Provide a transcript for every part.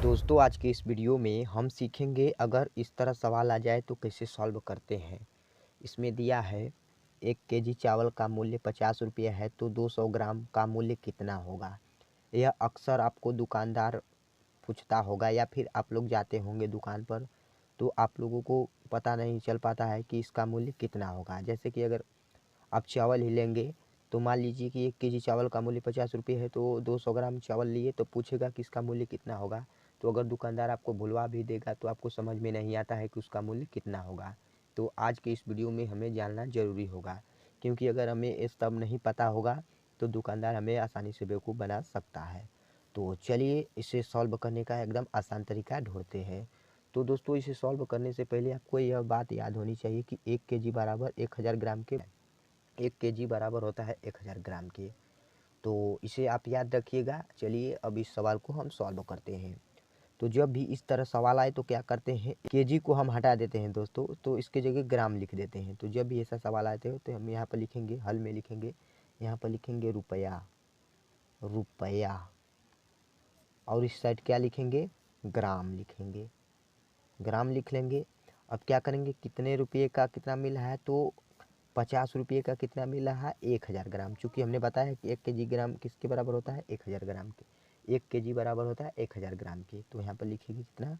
दोस्तों आज के इस वीडियो में हम सीखेंगे अगर इस तरह सवाल आ जाए तो कैसे सॉल्व करते हैं। इसमें दिया है 1 केजी चावल का मूल्य 50 रुपये है तो 200 ग्राम का मूल्य कितना होगा। यह अक्सर आपको दुकानदार पूछता होगा या फिर आप लोग जाते होंगे दुकान पर तो आप लोगों को पता नहीं चल पाता है कि इसका मूल्य कितना होगा। जैसे कि अगर आप चावल ही लेंगे तो मान लीजिए कि 1 केजी चावल का मूल्य 50 रुपये है तो 200 ग्राम चावल लिए तो पूछेगा कि इसका मूल्य कितना होगा। तो अगर दुकानदार आपको भुलवा भी देगा तो आपको समझ में नहीं आता है कि उसका मूल्य कितना होगा। तो आज के इस वीडियो में हमें जानना ज़रूरी होगा, क्योंकि अगर हमें ये सब नहीं पता होगा तो दुकानदार हमें आसानी से बेवकूफ़ बना सकता है। तो चलिए इसे सॉल्व करने का एकदम आसान तरीका ढूंढते हैं। तो दोस्तों इसे सॉल्व करने से पहले आपको यह बात याद होनी चाहिए कि 1 केजी बराबर 1000 ग्राम के 1 केजी बराबर होता है 1000 ग्राम के। तो इसे आप याद रखिएगा। चलिए अब इस सवाल को हम सॉल्व करते हैं। तो जब भी इस तरह सवाल आए तो क्या करते हैं, केजी को हम हटा देते हैं दोस्तों, तो इसके जगह ग्राम लिख देते हैं। तो जब भी ऐसा सवाल आते हो तो हम यहाँ पर लिखेंगे, हल में लिखेंगे, यहाँ पर लिखेंगे रुपया, रुपया, और इस साइड क्या लिखेंगे, ग्राम लिखेंगे, ग्राम लिख लेंगे। अब क्या करेंगे, कितने रुपये का कितना मिल रहा है, तो 50 रुपये का कितना मिल रहा है, 1000 ग्राम। चूँकि हमने बताया कि 1 केजी ग्राम किसके बराबर होता है, 1000 ग्राम के। 1 केजी बराबर होता है 1000 ग्राम के। तो यहाँ पर लिखेंगे कितना,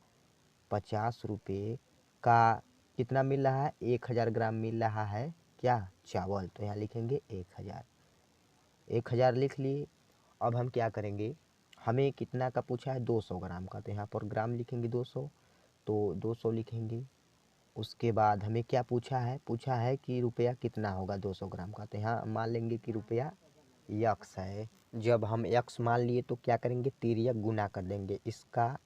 50 रुपये का कितना मिल रहा है, 1000 ग्राम मिल रहा है क्या, चावल। तो यहाँ लिखेंगे 1000, 1000 लिख लिए। अब हम क्या करेंगे, हमें कितना का पूछा है, 200 ग्राम का, तो यहाँ पर ग्राम लिखेंगे 200, तो 200 लिखेंगे। उसके बाद हमें क्या पूछा है कि रुपया कितना होगा 200 ग्राम का, तो यहाँ मान लेंगे कि रुपया यक्स है। जब हम यक्स मान लिए तो क्या करेंगे, तिर्यक गुना कर देंगे, इसका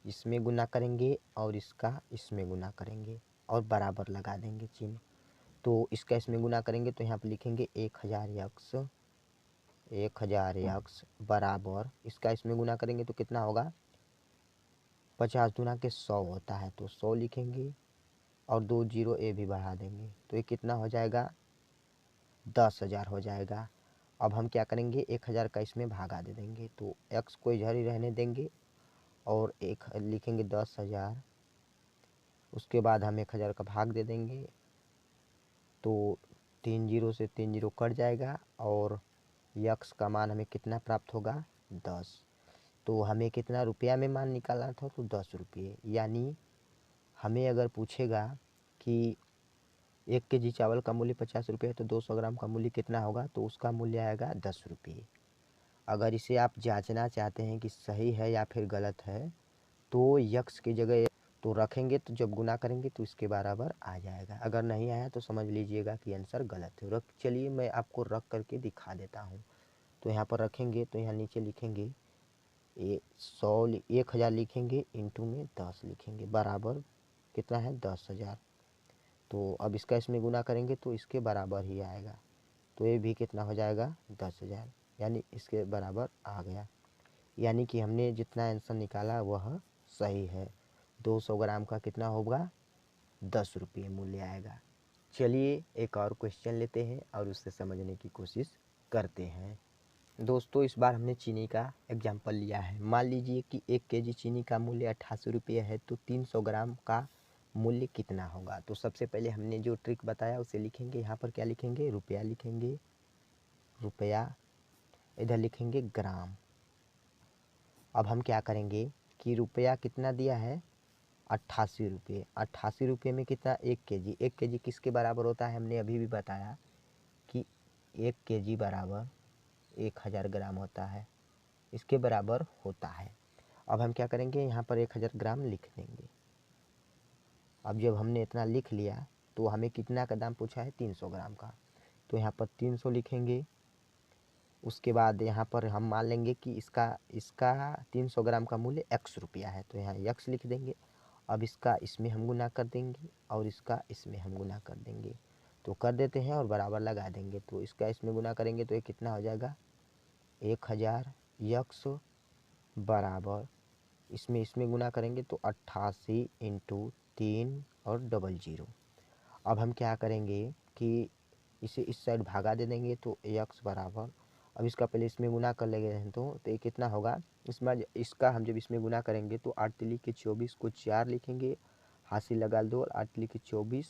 इसमें गुना करेंगे और इसका इसमें गुना करेंगे और बराबर लगा देंगे चिन्ह। तो इसका इसमें गुना करेंगे तो यहाँ पर लिखेंगे 1000 यक्स, 1000 यक्स बराबर, इसका इसमें गुना करेंगे तो कितना होगा, 50 दूना के 100 होता है, तो 100 लिखेंगे और 2 जीरो ए भी बढ़ा देंगे। तो ये कितना हो जाएगा, 10,000 हो जाएगा। अब हम क्या करेंगे, 1000 का इसमें भागा दे देंगे, तो एक्स को इधर ही रहने देंगे और एक लिखेंगे 10,000। उसके बाद हम 1000 का भाग दे देंगे, तो 3 जीरो से 3 जीरो कट जाएगा और यक्स का मान हमें कितना प्राप्त होगा, 10। तो हमें कितना रुपया में मान निकालना था, तो 10 रुपये। यानी हमें अगर पूछेगा कि 1 केजी चावल का मूल्य 50 रुपये है तो 200 ग्राम का मूल्य कितना होगा, तो उसका मूल्य आएगा 10 रुपये। अगर इसे आप जांचना चाहते हैं कि सही है या फिर गलत है तो यक्स की जगह तो रखेंगे, तो जब गुना करेंगे तो इसके बराबर आ जाएगा। अगर नहीं आया तो समझ लीजिएगा कि आंसर गलत है। चलिए मैं आपको रख करके दिखा देता हूँ। तो यहाँ पर रखेंगे तो यहाँ नीचे लिखेंगे 1000 लिखेंगे, इंटू में 10 लिखेंगे, बराबर कितना है, 10,000। तो अब इसका इसमें गुना करेंगे तो इसके बराबर ही आएगा, तो ये भी कितना हो जाएगा, 10,000, यानी इसके बराबर आ गया। यानी कि हमने जितना आंसर निकाला वह सही है। 200 ग्राम का कितना होगा, 10 रुपये मूल्य आएगा। चलिए एक और क्वेश्चन लेते हैं और उससे समझने की कोशिश करते हैं। दोस्तों इस बार हमने चीनी का एग्जाम्पल लिया है। मान लीजिए कि 1 केजी चीनी का मूल्य 88 रुपये है तो 300 ग्राम का मूल्य कितना होगा। तो सबसे पहले हमने जो ट्रिक बताया उसे लिखेंगे। यहाँ पर क्या लिखेंगे, रुपया लिखेंगे, रुपया, इधर लिखेंगे ग्राम। अब हम क्या करेंगे कि रुपया कितना दिया है, 88 रुपये। 88 रुपये में कितना, 1 केजी। 1 केजी किसके बराबर होता है, हमने अभी भी बताया कि 1 केजी बराबर 1000 ग्राम होता है, इसके बराबर होता है। अब हम क्या करेंगे, यहाँ पर 1000 ग्राम लिख देंगे। अब जब हमने इतना लिख लिया तो हमें कितना का दाम पूछा है, 300 ग्राम का, तो यहाँ पर 300 लिखेंगे। उसके बाद यहाँ पर हम मान लेंगे कि इसका इसका 300 ग्राम का मूल्य x रुपया है, तो यहाँ x लिख देंगे। अब इसका इसमें हम गुना कर देंगे और इसका इसमें हम गुना कर देंगे, तो कर देते हैं और बराबर लगा देंगे। तो इसका इसमें गुना करेंगे तो ये कितना हो जाएगा, 1000 यक्स बराबर, इसमें इसमें गुना करेंगे तो 88 इंटू 3 और डबल जीरो। अब हम क्या करेंगे कि इसे इस साइड भागा दे देंगे तो x बराबर अब इसका पहले इसमें गुना कर लेंगे हैं तो ये कितना होगा, इसमें इसका हम जब इसमें गुना करेंगे तो 8 तिली के 24 को 4 लिखेंगे, हासिल लगा 2, 8 तिली के 24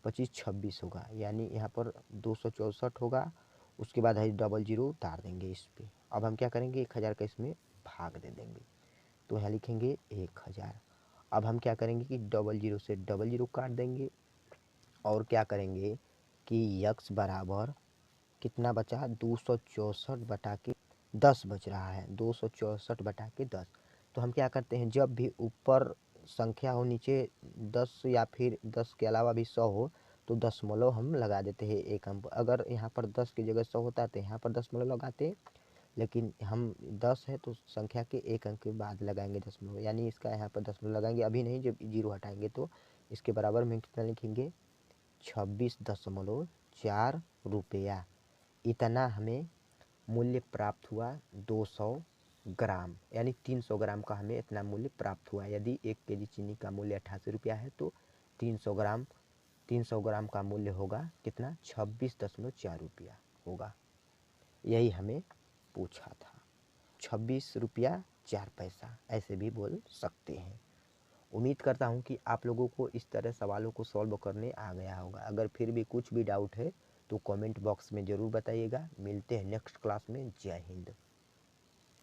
25 26 होगा, यानी यहाँ पर 264 होगा। उसके बाद है डबल जीरो उतार देंगे इस पर। अब हम क्या करेंगे, 1000 का इसमें भाग दे देंगे, तो यहाँ लिखेंगे 1000। अब हम क्या करेंगे कि डबल जीरो से डबल जीरो काट देंगे और क्या करेंगे कि यक्स बराबर कितना बचा, 264 बटा के 10 बच रहा है, 264 बटा के 10। तो हम क्या करते हैं, जब भी ऊपर संख्या हो नीचे 10 या फिर 10 के अलावा भी 100 हो तो दशमलव हम लगा देते हैं एक अंक। अगर यहाँ पर 10 की जगह 100 होता तो यहाँ पर दशमलव लगाते, लेकिन हम 10 है तो संख्या के एक अंक के बाद लगाएंगे दशमलव, यानी इसका यहाँ पर दशमलव लगाएंगे, अभी नहीं, जब जीरो हटाएंगे तो इसके बराबर में कितना लिखेंगे, 26.4 रुपया। इतना हमें मूल्य प्राप्त हुआ 200 ग्राम, यानी 300 ग्राम का हमें इतना मूल्य प्राप्त हुआ। यदि 1 केजी चीनी का मूल्य 88 रुपया है तो 300 ग्राम का मूल्य होगा कितना, 26.4 रुपया होगा। यही हमें पूछा था, 26 रुपया 4 पैसा, ऐसे भी बोल सकते हैं। उम्मीद करता हूँ कि आप लोगों को इस तरह सवालों को सॉल्व करने आ गया होगा। अगर फिर भी कुछ भी डाउट है तो कमेंट बॉक्स में ज़रूर बताइएगा। मिलते हैं नेक्स्ट क्लास में। जय हिंद।